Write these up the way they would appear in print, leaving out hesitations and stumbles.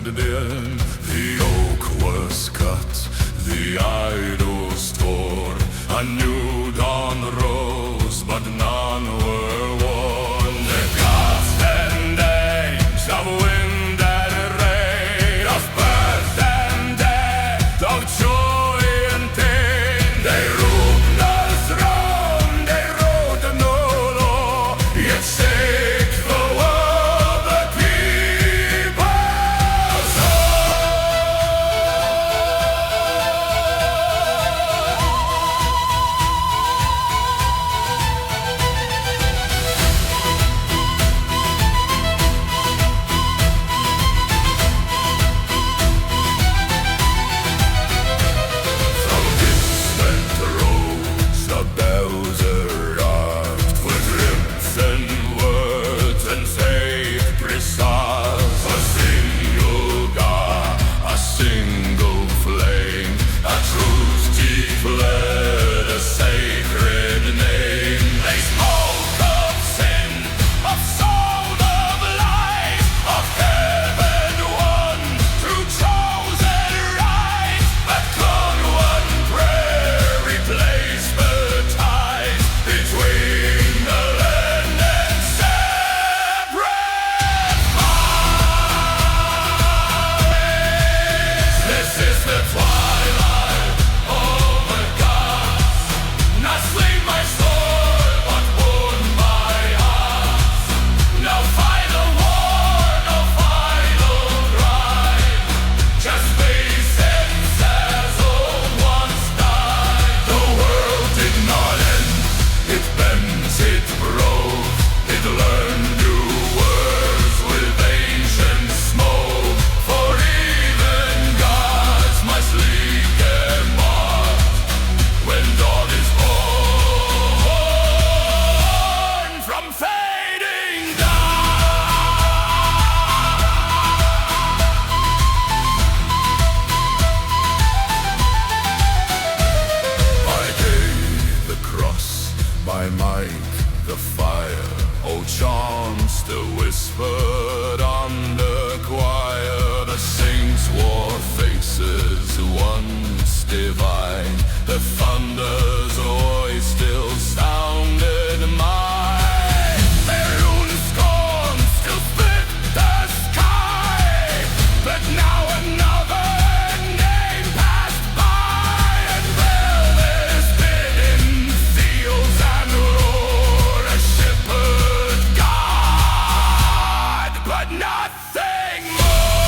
treaded in. The oak was cut, the idols tore. A new dawn rose, but none were worn. The gods and names of wind and rain, of birth and death, of joy and pain. They ruled the throne, they wrote no law, yet shake the world the people saw. From distant roads the bells arrived, with hymns and words and faith precise. A single God, a single flame, a truth declared, a sacred name. They spoke of sin, of soul, of life, of heaven won through chosen right. But can one prayer replace the ties between the land and separate minds? This is the twilight of the gods. Not slain my soul, but won my heart. No final war, no final crime. Just faces as old ones died. The world did not end, it bent, it broke. It learned new words with ancient smoke. For even gods must leave their mark when dawn is born from fading I gave the cross, by might the fire. Old charms still whispered on the choir. The saints wore faces once divine. The thunder's voice still sounded mine. Perun scorn still split the sky. But now another name passed by, and Veles bid in fields and roar. A shepherd god, but nothing more.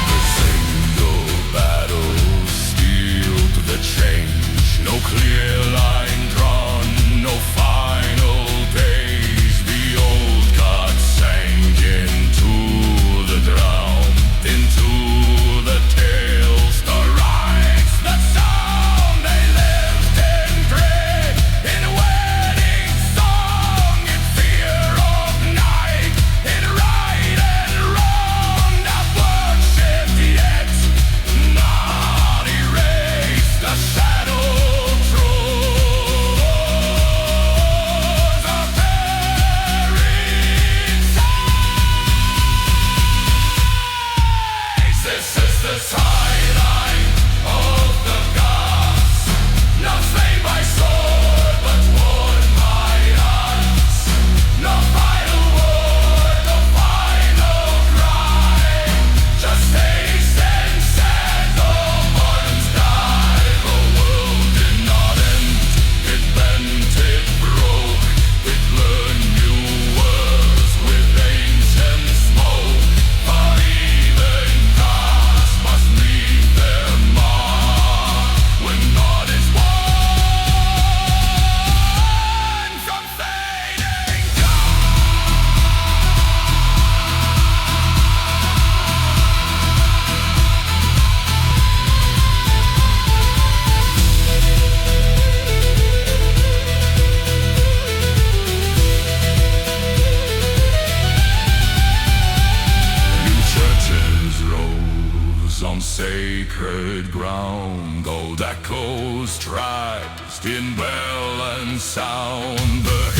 The single battle steeled the change. No clear line drawn, no final days. The old god sank into the drown, into the tales, the rites, the sound. They lived in dread, in wedding song, in fear of night, in right and wrong. Not worshipped yet, not erased. The shadow truth sacred ground, old echoes trapped in bell and sound. The